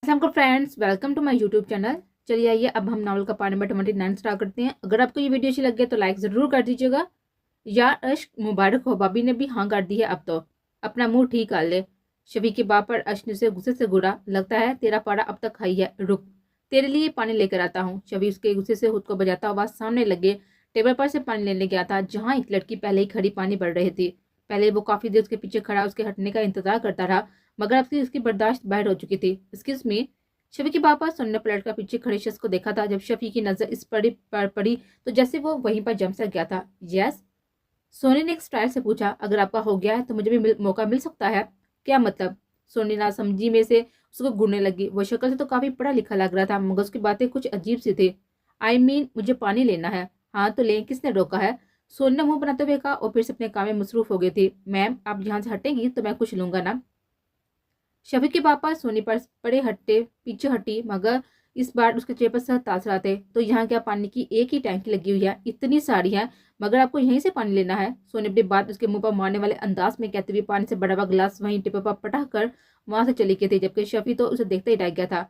हमको friends welcome to my YouTube channel. चलिए आइए अब हम नॉवल का पार्ट नंबर 29 स्टार्ट करते हैं। अगर आपको ये वीडियो अच्छी लगे तो लाइक ज़रूर कर दीजिएगा। यार अश्क मुबारक हो, भाभी ने भी हाँ कर दी है। अब तो अपना मुंह ठीक कर ले। शफी के बाप पर अश्क ने से गुस्से से घूरा। लगता है तेरा पारा अब तक खाई है, रुक तेरे लिए पानी लेकर आता हूँ। शफी उसके गुस्से से खुद को बजाता हुआ सामने लगे टेबल पर से पानी लेने गया था, जहाँ एक लड़की पहले ही खड़ी पानी भर रही थी। पहले वो काफी देर उसके पीछे खड़ा उसके हटने का इंतजार करता रहा, मगर अब से उसकी बर्दाश्त बाहर हो चुकी थी। Excuse me. शफी के पापा सुनने पलट कर पीछे खड़े शख्स को देखा था। जब शफी की नजर इस पर पड़ी तो जैसे वो वहीं पर जम सा गया था। यस, सोनी ने एक स्टाइल से पूछा। अगर आपका हो गया है तो मुझे भी मौका मिल सकता है। क्या मतलब? सोनी नासमझी में से उसको घूरने लगी। वो शक्ल से तो काफी पढ़ा लिखा लग रहा था, मगर उसकी बातें कुछ अजीब सी थी। आई मीन मुझे पानी लेना है। हाँ तो ले, किसने रोका है? सोनी ने मुंह बनाते हुए कहा और फिर से अपने काम में मसरूफ हो गई थी। मैम आप यहाँ से हटेंगी तो मैं कुछ लूंगा ना। शफी के पापा सोनी पर पड़े हट्टे पीछे हटी, मगर इस बार उसके चेहरे पर सख्त तासरा थे। तो यहाँ क्या पानी की एक ही टैंकी लगी हुई है? इतनी सारी है, मगर आपको यहीं से पानी लेना है? सोनी अपनी बात उसके मुंह पर मारने वाले अंदाज में कहते हुए पानी से बड़ा हुआ गिलास वहीं टिपे पर पटक कर वहां से चली गई थी, जबकि शफी तो उसे देखते ही रह गया था।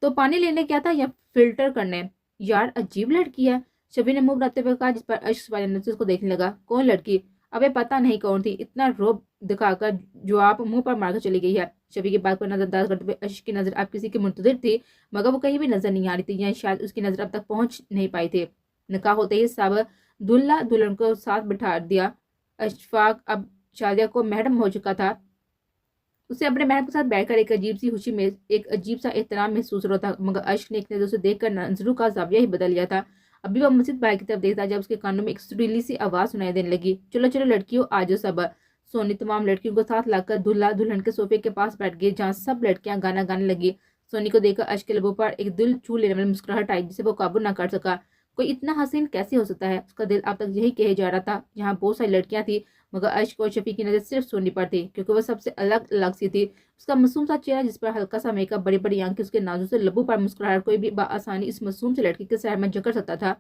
तो पानी लेने क्या था या फिल्टर करने? यार अजीब लड़की है, शबी ने मुंह बनाते हुए कहा, जिस पर अश्क वाले नजर से उसको देखने लगा। कौन लड़की? अबे पता नहीं कौन थी, इतना रोब दिखाकर जो आप मुंह पर मारकर चली गई है। शबी की बात पर नजरअंदाज करते हुए अश्क की नजर अब किसी की मुंतजिर थी, मगर वो कहीं भी नजर नहीं आ रही थी, या शायद उसकी नजर अब तक पहुंच नहीं पाई थी। निकाह होते ही सब दुल्हा दुल्हन को साथ बिठा दिया। अशफाक अब शादिया को महरम हो चुका था। उसे अपने महल के साथ बैठकर एक अजीब सी खुशी में एक अजीब सा एहतराम महसूस हो रहा था, मगर अश्क ने एक नजर से देखकर नजरों का जाविया ही बदल लिया था। अभी वह मस्जिद भाई की तरफ देखता जब उसके कानों में एक सुरीली सी आवाज सुनाई देने लगी। चलो चलो लड़कियों आ जाओ सब। सोनी तमाम लड़कियों को साथ लाकर दूल्हा दुल्हन के सोफे के पास बैठ गई, जहाँ सब लड़कियां गाना गाने लगी। सोनी को देखकर अश्क के लबों पर एक दिल छू लेने वाली मुस्कुराहट आई, जिसे वो काबू न कर सका। कोई इतना हसीन कैसे हो सकता है? उसका दिल अब तक यही कहे जा रहा था। यहाँ बहुत सारी लड़कियां थी, मगर अश्क और शफी की नजर सिर्फ सोनी पर थी, क्योंकि वह सबसे अलग अलग सी थी। उसका मासूम सा चेहरा, जिस पर हल्का सा मेकअप, बड़ी बड़ी आंखें, उसके नाजुक से लबों पर मुस्कुराहट, कोई भी आसानी इस मासूम से लड़की के सहर में जकड़ सकता था।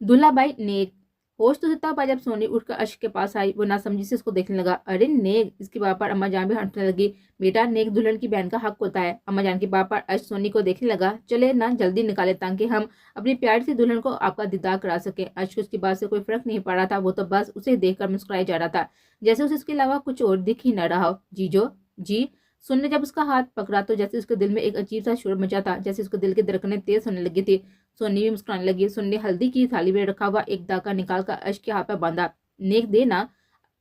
दूल्हा भाई नेक। होश तो तब पाया जब सोनी उठकर अश्क के पास आई। वो नासमझी से उसको देखने लगा। अरे नेक! इसकी बात पर अम्मा जान भी हंसने लगी। बेटा नेक दुल्हन की बहन का हक होता है। अम्मा जान की बात पर अश्क सोनी को देखने लगा। चले ना जल्दी निकाले ताकि हम अपनी प्यारी सी दुल्हन को आपका दीदार करा सके। अश्क उसकी बात से कोई फर्क नहीं पड़ रहा था, वो तो बस उसे देखकर मुस्कुराया जा रहा था, जैसे उसे इसके अलावा कुछ और दिख ही न रहा हो। जीजो जी। सुन ने जब उसका हाथ पकड़ा तो जैसे उसके दिल में एक अजीब सा शोर मचा था, जैसे उसके दिल की धड़कनें तेज होने लगी थी। सोनी भी मुस्कुराने लगी। सुन ने हल्दी की थाली में रखा हुआ एक दाका निकाल कर अश्क के हाथ पर बांधा। नेक दे ना।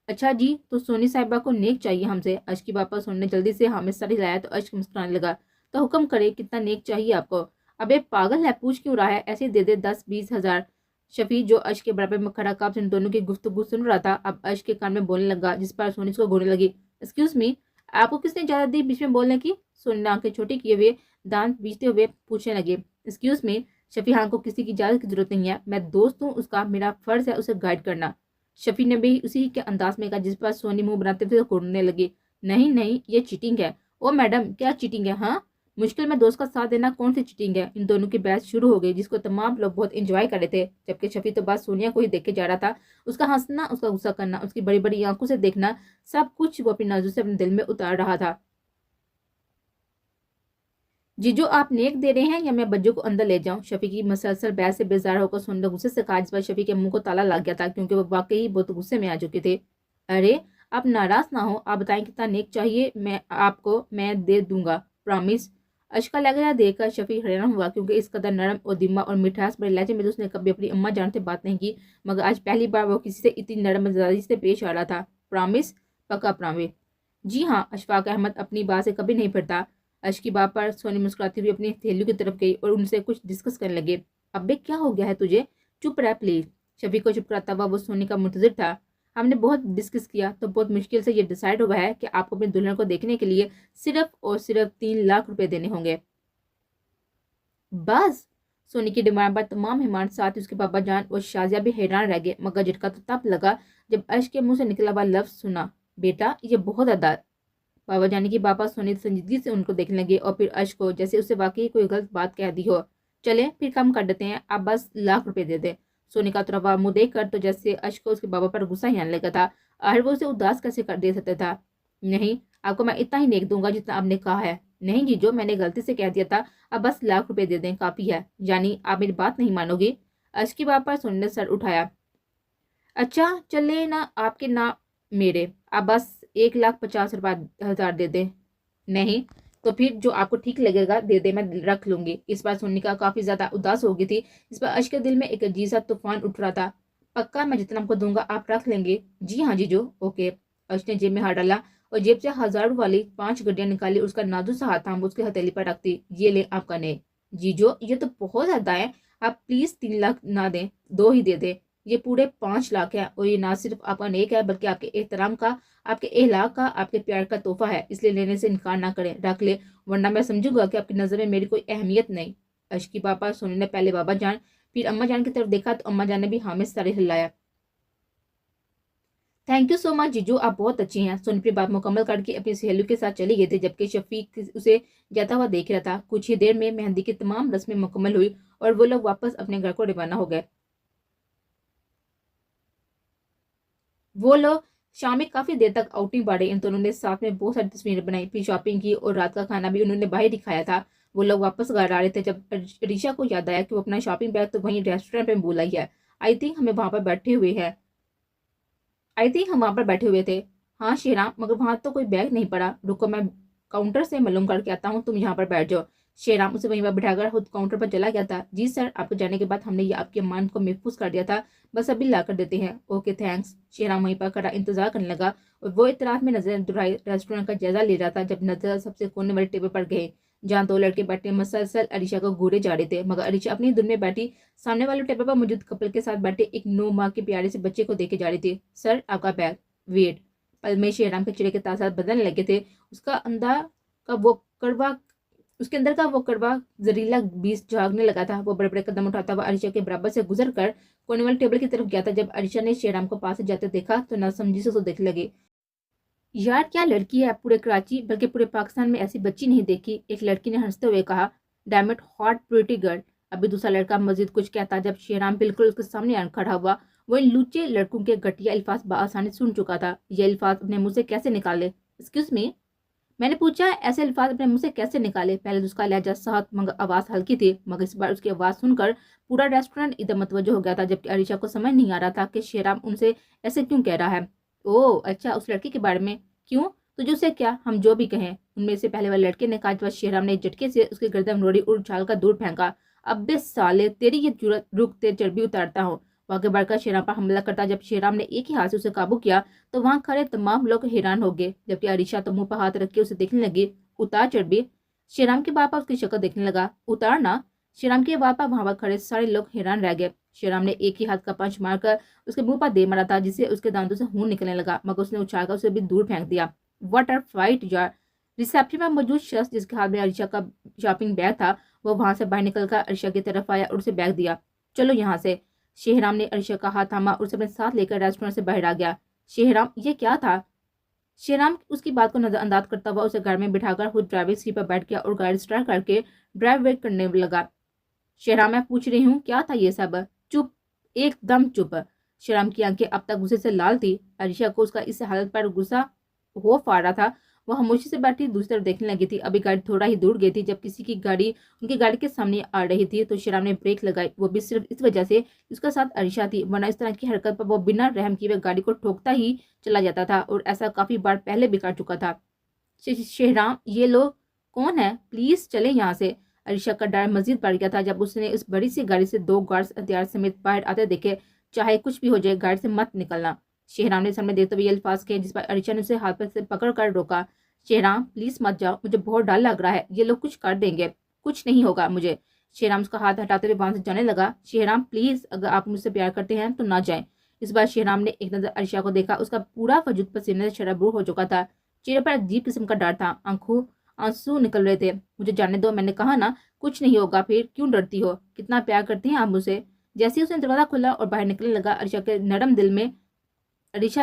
अच्छा जी, तो सोनी साहिबा को नेक चाहिए हमसे? अश्क की बापा सुन ने जल्दी से हामिद सर हिलाया तो अश्क मुस्कुराने लगा। तो हुक्म करे, कितना नेक चाहिए आपको? अबे पागल है, पूछ क्यों रहा है? ऐसे दे दे 10-20 हज़ार। शफी जो अश्क के बराबर में खड़ा काब इन दोनों की गुफ्तगू सुन रहा था, अब अश्क के कान में बोलने लगा, जिस पर सोनी उसको घूरने लगी। एक्सक्यूज मी, आपको किसने इजाजत दी बीच में बोलने की? सोनी ने आंखें छोटी किए हुए दांत बीचते हुए पूछने लगे। Excuse me. शफी खान को किसी की इजाजत की जरूरत नहीं है, मैं दोस्त हूँ उसका, मेरा फर्ज है उसे गाइड करना। शफी ने भी उसी के अंदाज में कहा, जिस पर सोनी मुंह बनाते हुए घूरने लगी। नहीं नहीं, ये चीटिंग है। ओ मैडम, क्या चीटिंग है? हाँ, मुश्किल में दोस्त का साथ देना कौन सी चीटिंग है? इन दोनों की बहस शुरू हो गई, जिसको तमाम लोग बहुत इंजॉय कर रहे थे, जबकि शफी तो बस सोनिया को ही देखे जा रहा था। उसका हंसना, उसका गुस्सा करना, उसकी बड़ी बड़ी आंखों से देखना, सब कुछ वो अपनी नजरों से अपने दिल में उतार रहा था। जीजू आप नेक दे रहे हैं या मैं बज्जू को अंदर ले जाऊं? शफी की मसलसल बहस से बेजार होकर सुन गुस्से से कहा, जिस पर शफी के मुंह को ताला लग गया था, क्योंकि वो वाकई बहुत गुस्से में आ चुके थे। अरे आप नाराज ना हो, आप बताएं कितना नेक चाहिए, मैं दे दूंगा, प्रॉमिस। अश्का लहजा देखकर शफी हैरान हुआ, क्योंकि इस कदर नरम और दिमा और मिठास भरे लहजे में तो उसने कभी अपनी अम्मा जान से बात नहीं की, मगर आज पहली बार वो किसी से इतनी नरम मिजाजी से पेश आ रहा था। प्रॉमिस? पक्का प्रॉमिस? जी हाँ। अशफाक अहमद अपनी बात से कभी नहीं फिरता। अश की बात पर सोनी मुस्कुराती हुई अपनी सहेलियों की तरफ गई और उनसे कुछ डिस्कस करने लगे। अबे क्या हो गया है तुझे? चुप रह प्लीज। शफी को चुप कराता हुआ वो सोनी का मुंतजिर था। हमने बहुत डिस्कस किया तो बहुत मुश्किल से ये डिसाइड हुआ है कि आपको अपनी दुल्हन को देखने के लिए सिर्फ और सिर्फ 3 लाख रुपए देने होंगे। बस? सोनी की डिमांड पर तमाम मेहमान साथ ही उसके पापा जान और शाजिया भी हैरान रह गए, मगर झटका तो तब लगा जब अश के मुंह से निकला हुआ लफ्ज सुना। बेटा ये बहुत अदा। बाबा जानी की बाबा सोनी संजीदगी से उनको देखने लगे और फिर अश को, जैसे उसे वाकई कोई गलत बात कह दी हो। चले फिर कम कर देते हैं, आप बस लाख रुपए दे दे। सोनी का तुरवा मुंह देख कर तो जैसे अश को उसके बाबा पर गुस्सा ही आने लगा था। आखिर वो उसे उदास कैसे कर दे सकता था? नहीं, आपको मैं इतना ही नेक दूंगा जितना आपने कहा है। नहीं जीजो, मैंने गलती से कह दिया था, अब बस ₹1,00,000 दे दें, काफी है। यानी आप मेरी बात नहीं मानोगे? अर्श की बात पर सोनी ने सर उठाया। अच्छा चले ना आपके ना मेरे, आप बस ₹1,50,000 दे दें। नहीं तो फिर जो आपको ठीक लगेगा दे दे, मैं रख लूंगी। इस बार सोनिका काफी ज्यादा उदास हो गई थी। इस बार अर्श के दिल में एक अजीब सा तूफान उठ रहा था। पक्का मैं जितना आपको दूंगा आप रख लेंगे? जी हाँ जीजो। ओके। अर्श ने जेब में हाथ डाला और जेब से हजारों वाली 5 गड्डियां निकाली। उसका नाजुक सा हाथ थाम उसकी हथेली पर रखती। ये ले आपका ने। जीजो ये तो बहुत ज्यादा है, आप प्लीज 3 लाख ना दें, 2 ही दे दे। ये पूरे 5 लाख है और ये ना सिर्फ आपका नेक है बल्कि आपके एहतराम का, आपके एहलाक का, आपके प्यार का तोहफा है, इसलिए लेने से इनकार ना करें, रख ले, वरना मैं समझूंगा कि आपकी नजर में मेरी कोई अहमियत नहीं। अर्श की पापा सोनी ने पहले बाबा जान फिर अम्मा जान की तरफ देखा तो अम्मा जान ने भी हाँ में सर हिलाया। थैंक यू सो मच जीजू, आप बहुत अच्छी हैं। सोनीप्रिय बात मुकम्मल करके अपनी सहेलियों के साथ चली गई थी, जबकि शफीक उसे जाता हुआ देख रहा था। कुछ ही देर में मेहंदी की तमाम रस्में मुकम्मल हुई और वो लोग वापस अपने घर को रवाना हो गए। वो लोग शाम में काफी देर तक आउटिंग बांटे। इन दोनों ने साथ में बहुत सारी तस्वीरें बनाई, फिर शॉपिंग की और रात का खाना भी उन्होंने बाहर ही खाया था। वो लोग वापस घर आ रहे थे जब ऋषा को याद आया कि वो अपना शॉपिंग बैग तो वहीं रेस्टोरेंट में भूल आई है। आई थिंक हम वहां पर बैठे हुए थे। हाँ शेरा, मगर वहां तो कोई बैग नहीं पड़ा। रुको मैं काउंटर से मालूम करके आता हूँ, तुम यहाँ पर बैठ जाओ। शेराम उसे वहीं पर बिठाकर खुद काउंटर पर चला गया था। जी सर, आपके जाने के बाद हमने ये आपके मान को महफूज कर दिया था, बस अभी ला कर देते हैं। Okay thanks. शेराम वहीं पर खड़ा इंतजार करने लगा और वो इतरात में नजर दुराई रेस्टोरेंट का जायजा ले रहा था जब नजर सबसे कोने वाले टेबल पर गए जहाँ 2 लड़के बैठे मसलसल अरीशा को घूरे जा रहे थे, मगर अरीशा अपनी धुन में बैठी सामने वाले टेबल पर मौजूद कपल के साथ बैठे एक 9 माह के प्यारे से बच्चे को देखे जा रही थी। सर आपका बैग। वेट। पल में शेराम के चेहरे के तासर बदलने लगे थे। उसका अंदर का वो कड़वा उसके अंदर का वो कड़वा जहरीला बीज झागने लगा था। वो बड़े बड़े कदम उठाता हुआ अरीशा के बराबर से गुजर कर कोने वाले टेबल की तरफ गया था। जब अरीशा ने शेराम को पास से जाते देखा तो नासमझी से उसको देखने लगी। यार क्या लड़की है, पूरे कराची बल्कि पूरे पाकिस्तान में ऐसी बच्ची नहीं देखी, एक लड़की ने हंसते हुए कहा। Damn it hot pretty girl. अभी दूसरा लड़का मजीद कुछ कहता जब शेराम बिल्कुल उसके सामने आकर खड़ा हुआ। वो इन लुच्चे लड़कों के घटिया अल्फाज बआसानी सुन चुका था। ये अल्फाज अपने मुंह से कैसे निकाले? एक्सक्यूज मी, मैंने पूछा ऐसे अल्फाज अपने मुंह से कैसे निकाले? पहले तो उसका लहजा साथ मगर आवाज हल्की थी, मगर इस बार उसकी आवाज सुनकर पूरा रेस्टोरेंट इधर मतवज्जो हो गया था, जबकि अरीशा को समझ नहीं आ रहा था कि शेराम उनसे ऐसे क्यों कह रहा है। ओह अच्छा, उस लड़की के बारे में? क्यों, तुझे उससे क्या? हम जो भी कहें। उनमें से पहले वाले लड़के ने कहा तो शेराम ने झटके से उसकी गर्दन रोड़ी और उछाल कर दूर फेंका। अबे साले, तेरी ये जुर्रत, रुक तेरी चर्बी उतारता हूँ। आगे बढ़कर शेराम पर हमला करता जब शेराम ने एक ही हाथ से उसे काबू किया तो वहां खड़े तमाम लोग हैरान हो गए, जबकि अरीशा तो मुंह पर हाथ रख के उसे देखने लगी। उतार चर्बी। शेराम के बापा उसकी शक्ल देखने लगा। उतारना। शेराम के बापा वहां पर खड़े सारे लोग हैरान रह गए। शेराम ने एक ही हाथ का पंच मारकर उसके मुंह पर दे मारा था, जिससे उसके दांतों से खून निकलने लगा, मगर उसने उछालकर उसे भी दूर फेंक दिया। व्हाट आर फाइट यार। रिसेप्शन में मौजूद शख्स जिसके हाथ में अरीशा का शॉपिंग बैग था वो वहां से बाहर निकलकर अरीशा की तरफ आया और उसे बैग दिया। चलो यहाँ से। शेहराम ने अरीशा का हाथ थामा और उसे अपने साथ लेकर रेस्टोरेंट से बाहर आ गया। शेहराम, ये क्या था? शेहराम उसकी बात को नजरअंदाज करता हुआ उसे घर में बिठाकर खुद ड्राइविंग सीट पर बैठ गया और गाड़ी स्टार्ट करके ड्राइव वेट करने लगा। शेहराम, मैं पूछ रही हूँ क्या था ये सब? चुप, एकदम चुप। शेहराम की आंखें अब तक गुस्से से लाल थी। अरीशा को उसका इस हालत पर गुस्सा हो पा रहा था। वह खामोशी से बैठी दूसरी तरफ देखने लगी थी। अभी गाड़ी थोड़ा ही दूर गई थी जब किसी की गाड़ी उनकी गाड़ी के सामने आ रही थी तो शेहराम ने ब्रेक लगाई, वो भी सिर्फ इस वजह से उसका साथ अरीशा थी, वरना इस तरह की हरकत पर वो बिना रहम किए गाड़ी को ठोकता ही चला जाता था और ऐसा काफी बार पहले भी कर चुका था। शेहराम, ये लोग कौन है? प्लीज चले यहाँ से। अरीशा का डर मजीद बढ़ गया था जब उसने उस बड़ी सी गाड़ी से 2 गार्ड्स हथियार समेत बाहर आते देखे। चाहे कुछ भी हो जाए गाड़ी से मत निकलना। शेहराम ने सामने देखते हुए अल्फाज किए, जिस पर अरीशा ने उसे हाथ पर से पकड़ कर रोका। शेहराम प्लीज मत जाओ, मुझे बहुत डर लग रहा है, ये लोग कुछ कर देंगे। कुछ नहीं होगा मुझे। शेहराम उसका हाथ हटाते हुए वहां से जाने लगा। शेहराम प्लीज, अगर आप मुझसे प्यार करते हैं तो ना जाएं। इस बार शेहराम ने एक नजर अरीशा को देखा। उसका पूरा वजूद पसीने से शराबूर हो चुका था। चेहरे पर अजीब किस्म का डर था, आंखों आंसू निकल रहे थे। मुझे जाने दो, मैंने कहा ना कुछ नहीं होगा। फिर क्यों डरती हो? कितना प्यार करती हैं आप मुझसे? जैसे ही उसने दरवाजा खोला और बाहर निकलने लगा, अरीशा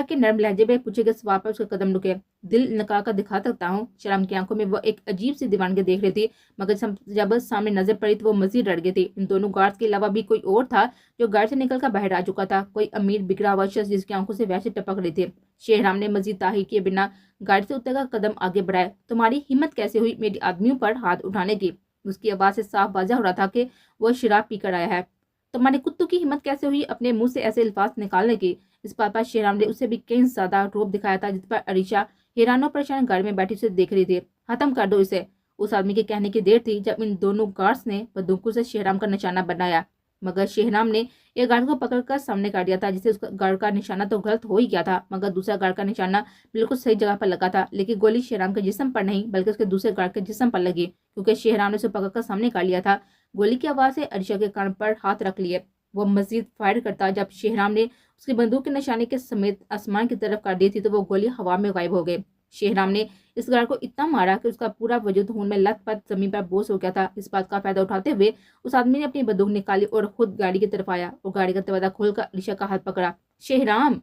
के नरम लहजे में पूछे गए सवाल पर उसके कदम रुके। दिल निकाल कर दिखा सकता हूँ। शर्म की आंखों में वो एक अजीब सी दीवानगी देख रही थी, मगर जब सामने नजर पड़ी तो वो मजीद डर गई थी। इन दोनों गार्ड्स के अलावा भी कोई और था जो गार्ड से निकल कर बाहर आ चुका था, कोई अमीर बिगड़ा हुआ शख्स जिसकी आंखों से वैसे टपक रही थी। शेहराम ने मजीद ताही किए बिना गाड़ी से उतरकर कदम आगे बढ़ाए। तुम्हारी हिम्मत कैसे हुई मेरी आदमियों पर हाथ उठाने की? उसकी आवाज से साफ वाजह हो रहा था कि वो शराब पीकर आया है। तुम्हारे कुत्तों की हिम्मत कैसे हुई अपने मुंह से ऐसे अल्फाज निकालने की? इस बात पर शेहराम ने उसे भी कहीं ज्यादा रोब दिखाया था, जिस पर अरीशा हैरान और परेशान गाड़ी में बैठी उसे देख रही थी। खत्म कर दो इसे। उस आदमी के कहने की देर थी जब इन दोनों गार्ड्स ने बंदूकों से शेहराम का निशाना बनाया, मगर शेहराम ने एक गार्ड को पकड़कर सामने काट दिया था। जिससे उस गार्ड का निशाना तो गलत हो ही गया था, मगर दूसरा गार्ड का निशाना बिल्कुल सही जगह पर लगा था। लेकिन गोली शेहराम के जिस्म पर नहीं बल्कि उसके दूसरे गार्ड के जिस्म पर लगी, क्योंकि शेहराम ने उसे पकड़कर सामने काट लिया था। गोली की आवाज से अरीशा के कान पर हाथ रख लिए। वो मजीद फायर करता जब शेहराम ने उसकी बंदूक के निशाने के समेत आसमान की तरफ काट दी थी तो वो गोली हवा में गायब हो गई। शेहराम ने इस गार्ड को इतना मारा कि उसका पूरा वजूद खून में लथपथ जमीन पर बोझ हो गया था। इस बात का फायदा उठाते हुए उस आदमी ने अपनी बंदूक निकाली और खुद गाड़ी की तरफ आया और गाड़ी का दरवाजा खोलकर अरीशा का हाथ पकड़ा। शेहराम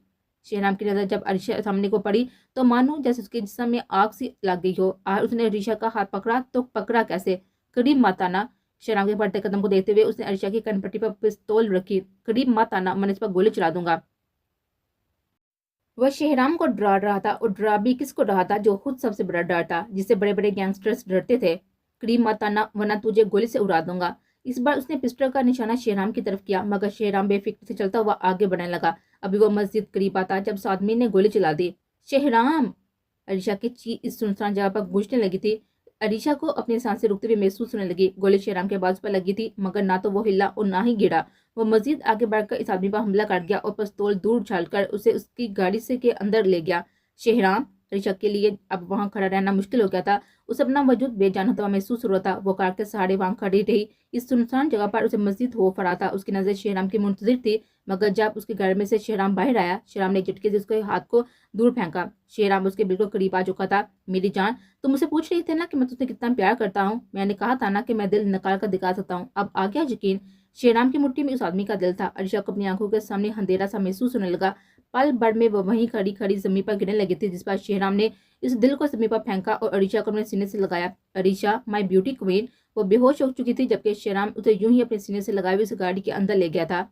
शेहराम की नजर जब अरीशा सामने को पड़ी तो मानो जैसे उसके जिस्म में आग सी लग गई हो। और उसने अरीशा का हाथ पकड़ा तो पकड़ा कैसे? करीब मत आना। शेहराम के बढ़ते कदम को देखते हुए उसने अरीशा की कनपट्टी पर पिस्तौल रखी। करीब मत आना, मैं इस पर गोली चला दूंगा। वह शेहराम को डरा रहा था, और डरा भी किसको रहा था? जो खुद सबसे बड़ा डर था, जिससे बड़े बड़े गैंगस्टर्स डरते थे। करीब मत आना वरना तुझे गोली से उड़ा दूंगा। इस बार उसने पिस्टल का निशाना शेहराम की तरफ किया, मगर शेहराम बेफिक्र से चलता हुआ आगे बढ़ने लगा। अभी वो मस्जिद करीब आता जब उस आदमी ने गोली चला दी। शेहराम! अरीशा की चीख इस सुनसान जगह पर गूंजने लगी थी। अरीशा को अपनी सांसें रुकते हुए महसूस होने लगी। गोली शेहराम के बाजू पर लगी थी, मगर ना तो वो हिला और ना ही गिरा। वो मजीद आगे बढ़कर इस आदमी पर हमला कर गया और पिस्तौल दूर उछालकर उसे उसकी गाड़ी से के अंदर ले गया। शेहराम! अरीशा के लिए अब वहां खड़ा रहना मुश्किल हो गया था। उसे अपना वजूद बेजान होता हुआ महसूस हो रहा था। वो कार के सहारे वहां खड़ी रही। इस सुनसान जगह पर उसे मजीद खौफ आ रहा था। उसकी नजर शेहराम की मुंतजिर थी, मगर जब उसके घर में से शेहराम बाहर आया, शेहराम ने एक झटके से उसके हाथ को दूर फेंका। शेहराम उसके बिल्कुल करीब आ चुका था। मेरी जान, तुम मुझसे पूछ रही थे ना कि मैं तुझसे कितना प्यार करता हूँ। मैंने कहा था ना कि मैं दिल निकाल कर दिखा सकता हूँ। अब आ गया यकीन? शेहराम की मुट्ठी में उस आदमी का दिल था। अरीशा को अपनी आंखों के सामने अंधेरा सा महसूस होने लगा। पल भर में वो वहीं खड़ी खड़ी जमीन पर गिरने लगी थी, जिस पर शेहराम ने इस दिल को जमीन पर फेंका और अरीशा को अपने सीने से लगाया। Arisha, my beauty queen! वो बेहोश हो चुकी थी जबकि शेहराम उसे यूं ही अपने सीने से लगाए हुए उस गाड़ी के अंदर ले गया था।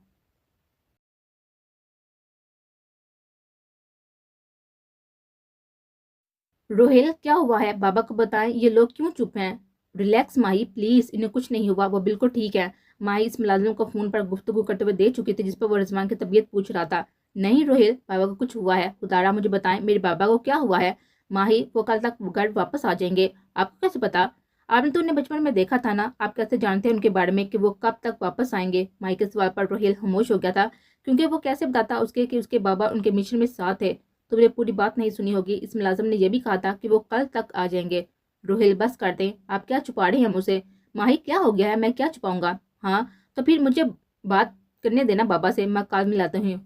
रोहेल, क्या हुआ है? बाबा को बताएं। ये लोग क्यों चुप हैं? रिलैक्स माही, प्लीज, इन्हें कुछ नहीं हुआ, वो बिल्कुल ठीक है। माही इस मुलाजिम को फोन पर गुफ्तगू करते हुए दे चुकी थी, जिस पर वो रिजवान की तबीयत पूछ रहा था। नहीं रोहेल, बाबा को कुछ हुआ है। खुदारा मुझे बताएं, मेरे बाबा को क्या हुआ है? माही, वो कल तक घर वापस आ जाएंगे। आपको कैसे पता? आपने तो उन्हें बचपन में देखा था ना, आप कैसे जानते हैं उनके बारे में कि वो कब तक वापस आएंगे? माही के सवाल पर रोहेल खामोश हो गया था, क्योंकि वो कैसे बताता उसके कि उसके बाबा उनके मिशन में साथ है। तुमने पूरी बात नहीं सुनी होगी। इस मुलाजिम ने यह भी कहा था कि वो कल तक आ जाएंगे। रोहिल, बस कर दें, आप क्या छुपा रहे हैं मुझसे? माही, क्या हो गया है? मैं क्या छुपाऊंगा? हाँ, तो फिर मुझे बात करने देना बाबा से, मैं काल मिलाता हूँ।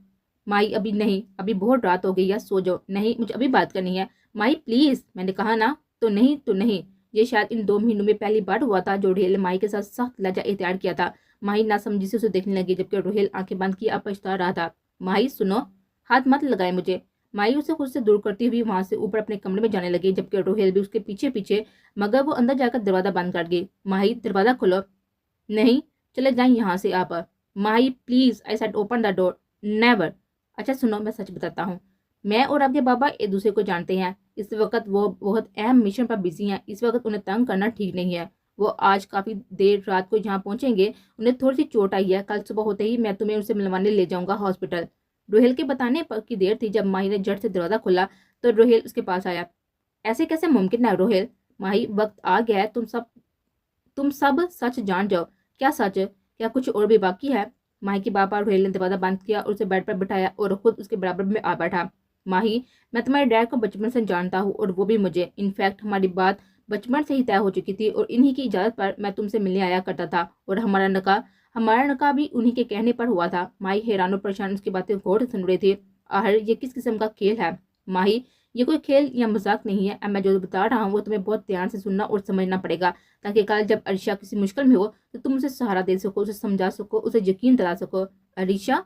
माही, अभी नहीं, अभी बहुत रात हो गई है, सो जाओ। नहीं, मुझे अभी बात करनी है। माही प्लीज, मैंने कहा ना। तो नहीं तो नहीं। ये शायद इन 2 महीनों में पहली बार हुआ था जो रोहेल ने माही के साथ सख्त लहजा इख्तियार किया था। माही नासमझी से उसे देखने लगी, जबकि रोहेल आंखें बंद किए अब पछता रहा था। माही सुनो, हाथ मत लगाए मुझे। माही उसे खुद से दूर करती हुई वहां से ऊपर अपने कमरे में जाने लगी, जबकि रोहेल भी उसके पीछे पीछे, मगर वो अंदर जाकर दरवाजा बंद कर गई। माही, दरवाजा खोलो। नहीं, चले जाएं यहाँ से आप। Mahi please, I said open the door. Never. अच्छा सुनो, मैं सच बताता हूँ। मैं और आपके बाबा एक दूसरे को जानते हैं। इस वक्त वो बहुत अहम मिशन पर बिजी हैं। इस वक्त उन्हें तंग करना ठीक नहीं है। वो आज काफी देर रात को यहाँ पहुंचेंगे। उन्हें थोड़ी सी चोट आई है। कल सुबह होते ही मैं तुम्हें उनसे मिलवाने ले जाऊंगा हॉस्पिटल। रोहेल के बताने पर की देर थी जब माही ने झट से दरवाजा खोला तो रोहेल उसके पास आया। ऐसे कैसे मुमकिन है रोहेल? माही, वक्त आ गया है, तुम सब सच जान जाओ। क्या सच? क्या कुछ और भी बाकी है? माही के बाबा रोहेल ने दरवाजा बंद किया और उसे बेड पर बिठाया और खुद उसके बराबर में आ बैठा। माही, मैं तुम्हारे डैड को बचपन से जानता हूँ, और वो भी मुझे। इनफैक्ट हमारी बात बचपन से ही तय हो चुकी थी, और इन्हीं की इजाजत पर मैं तुमसे मिलने आया करता था, और हमारा निकाह भी उन्हीं के कहने पर हुआ था। माही हैरान और परेशान उसकी बातें गौर से सुन रही थी। आहर, ये किस किस्म का खेल है? माही, ये कोई खेल या मजाक नहीं है। अब मैं जो बता रहा हूँ वो तुम्हें बहुत ध्यान से सुनना और समझना पड़ेगा, ताकि कल जब अरीशा किसी मुश्किल में हो तो तुम उसे सहारा दे सको, उसे समझा सको, उसे यकीन दिला सको। अरीशा?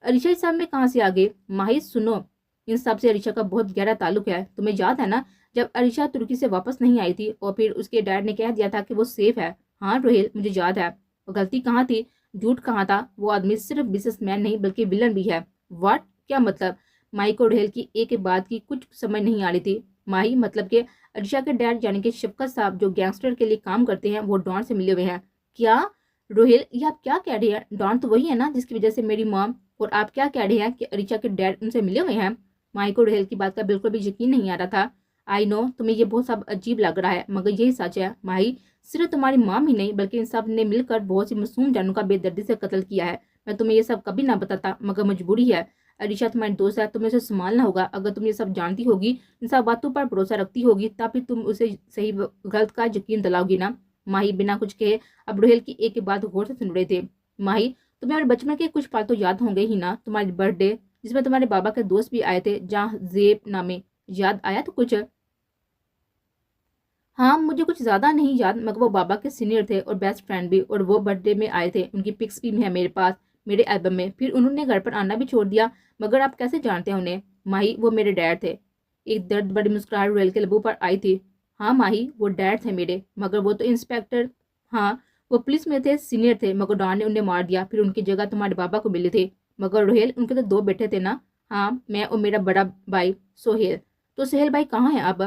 अरीशा इस सब में कहाँ से आ गई? माही सुनो, इन सब से अरीशा का बहुत गहरा ताल्लुक है। तुम्हें याद है ना, जब अरीशा तुर्की से वापस नहीं आई थी और फिर उसके डैड ने कह दिया था कि वो सेफ है। हाँ रोहिल, मुझे याद है। वो गलती कहाँ थी, झूठ कहाँ था। वो आदमी सिर्फ बिजनेसमैन नहीं बल्कि विलन भी है। व्हाट, क्या मतलब? माही को रोहिल की एक बात की कुछ समझ नहीं आ रही थी। माही, मतलब कि अरीशा के डैड यानी कि शफकत साहब जो गैंगस्टर के लिए काम करते हैं, वो डॉन से मिले हुए हैं। क्या? रोहिल, ये आप क्या कह रही हैं? डॉन तो वही है ना जिसकी वजह से मेरी मॉम, और आप क्या कह रही हैं कि अरीशा के डैड उनसे मिले हुए हैं? माही को रोहिल की बात का बिल्कुल भी यकीन नहीं आ रहा था। आई नो तुम्हें ये बहुत सब अजीब लग रहा है, मगर यही सच है माही। सिर्फ तुम्हारी मॉम ही नहीं बल्कि इन सब ने मिलकर बहुत सी मासूम जानों का बेदर्दी से कत्ल किया है। मैं तुम्हें ये सब कभी ना बताता, मगर मजबूरी है। अरीशा तुम्हारी दोस्त है, तुम्हें उसे संभालना होगा। अगर तुम ये सब जानती होगी, इन सब बातों पर भरोसा रखती होगी, तभी तुम उसे सही गलत का यकीन दिलाओगी ना। माही बिना कुछ कहे अब रोहिल की एक बात गौर से सुन रहे थे। माही, तुम्हें अपने बचपन के कुछ पल तो याद होंगे ही ना। तुम्हारी बर्थडे जिसमें तुम्हारे बाबा के दोस्त भी आए थे, जहाँ जेब नामे, याद आया तो कुछ? हाँ, मुझे कुछ ज्यादा नहीं याद, मगर वो बाबा के सीनियर थे और बेस्ट फ्रेंड भी, और वो बर्थडे में आए थे। उनकी पिक्स भी है मेरे पास, मेरे एल्बम में। फिर उन्होंने घर पर आना भी छोड़ दिया। मगर आप कैसे जानते हैं उन्हें? माही, वो मेरे डैड थे। एक दर्द बड़ी मुस्कुराहट रोहेल के लबों पर आई थी। हाँ माही, वो डैड थे मेरे, मगर वो तो इंस्पेक्टर, हाँ वो पुलिस में थे, सीनियर थे, मगर डॉन ने उन्हें मार दिया। फिर उनकी जगह तुम्हारे बाबा को मिले थे। मगर रोहेल, उनके तो दो बेटे थे ना। हाँ, मैं और मेरा बड़ा भाई सोहेल। तो सोहेल भाई कहाँ है अब?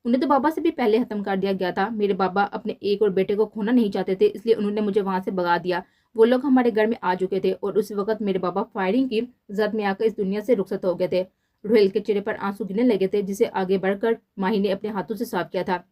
उन्हें तो बाबा से भी पहले खत्म कर दिया गया था। मेरे बाबा अपने एक और बेटे को खोना नहीं चाहते थे, इसलिए उन्होंने मुझे वहां से भगा दिया। वो लोग हमारे घर में आ चुके थे और उस वक्त मेरे बाबा फायरिंग की जद में आकर इस दुनिया से रुखसत हो गए थे। रोहेल के चेहरे पर आंसू गिरने लगे थे, जिसे आगे बढ़कर माही ने अपने हाथों से साफ किया था।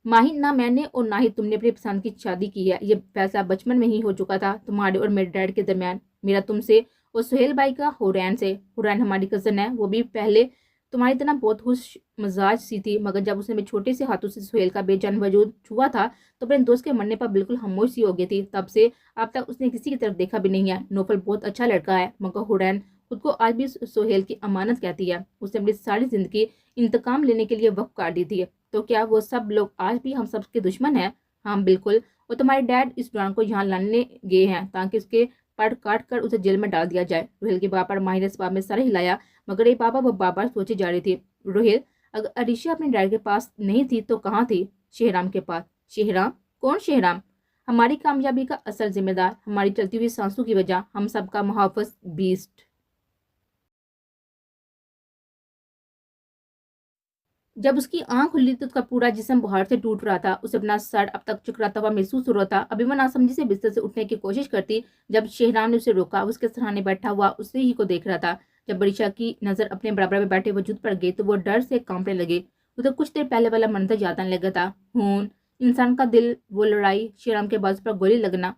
माही, ना मैंने और ना ही तुमने अपनी पसंद की शादी की है। ये फैसला बचपन में ही हो चुका था, तुम्हारे और मेरे डैड के दरमियान। मेरा तुमसे और सुहेल भाई का हुरैन से। हुरैन हमारी कजन है, वो भी पहले तुम्हारी तरह बहुत खुश मिजाज सी थी, मगर जब उसने मेरे छोटे से हाथों से सुहेल का बेजान वजूद छुआ था तो अपने दोस्त के मरने पर बिल्कुल खामोश सी हो गई थी। तब से अब तक उसने किसी की तरफ देखा भी नहीं है। नौफल बहुत अच्छा लड़का है, मगर हुरैन खुद को आज भी सुहेल की अमानत कहती है। उसने अपनी सारी जिंदगी इंतकाम लेने के लिए वक्फ कर दी थी। तो क्या वो सब लोग आज भी हम सब के दुश्मन हैं? हाँ बिल्कुल। और तुम्हारे डैड इस डॉन को यहाँ लाने गए हैं ताकि उसके पड़ काट कर उसे जेल में डाल दिया जाए। रोहिल के बाबा माही ने इस बात में सर हिलाया, मगर ये बाबा वो बार बार सोची जा रही थी। रोहिल, अगर अरीशा अपने डैड के पास नहीं थी तो कहाँ थी? शेहराम के पास। शेहराम? कौन शेहराम? हमारी कामयाबी का असल जिम्मेदार, हमारी चलती हुई सांसों की वजह, हम सबका मुहाफिज बीस्ट। जब उसकी आंख खुली तो उसका पूरा जिस्म बुखार से टूट रहा था। उसे अपना सर अब तक चकराता हुआ महसूस हो रहा था। अभी वह नासमझी से बिस्तर से उठने की कोशिश करती, जब शेहराम ने उसे रोका। उसके सराहने बैठा हुआ उसे ही को देख रहा था। जब बरीशा की नजर अपने बराबर में बैठे वजूद पर गई तो वो डर से कांपने लगे। उसे कुछ देर पहले वाला मंजर याद आने लगा था। खून, इंसान का दिल, वो लड़ाई, शेहराम के बाजू पर गोली लगना।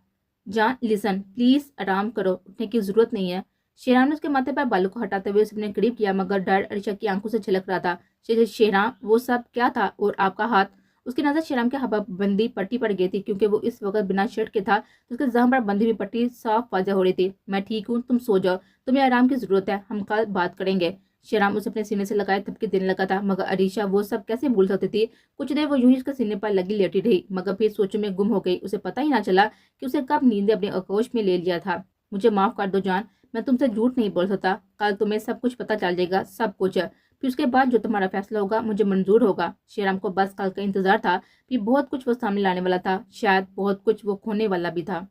जान, लिसन प्लीज, आराम करो, उठने की जरूरत नहीं है। शेहराम ने उसके माथे पर बालों को हटाते हुए उसे अपने करीब किया, मगर डर अरीशा की आंखों से छलक रहा था। शेहराम, वो सब क्या था? और आपका हाथ? उसकी नजर शेहराम के हवाबंदी पट्टी पर गई थी, क्योंकि वो इस वक्त बिना शर्ट के था तो उसके जख्म पर बंधी हुई पट्टी साफ वाजह हो रही थी। मैं ठीक हूँ, तुम सो जाओ, तुम्हें आराम की जरूरत है, हम कल बात करेंगे। शेहराम उसे अपने सीने से लगाए थपकी देने लगा था, मगर अरीशा वो सब कैसे भूल सकती थी? कुछ देर वो यूं ही उसके सीने पर लगी लेटी रही, मगर फिर सोचों में गुम हो गई। उसे पता ही ना चला कि उसे कब नींद अपने आगोश में ले लिया था। मुझे माफ कर दो जान, मैं तुमसे झूठ नहीं बोल सकता। कल तुम्हें सब कुछ पता चल जाएगा, सब कुछ। फिर उसके बाद जो तुम्हारा फैसला होगा मुझे मंजूर होगा। शेहराम को बस कल का इंतजार था। फिर बहुत कुछ वो सामने लाने वाला था, शायद बहुत कुछ वो खोने वाला भी था।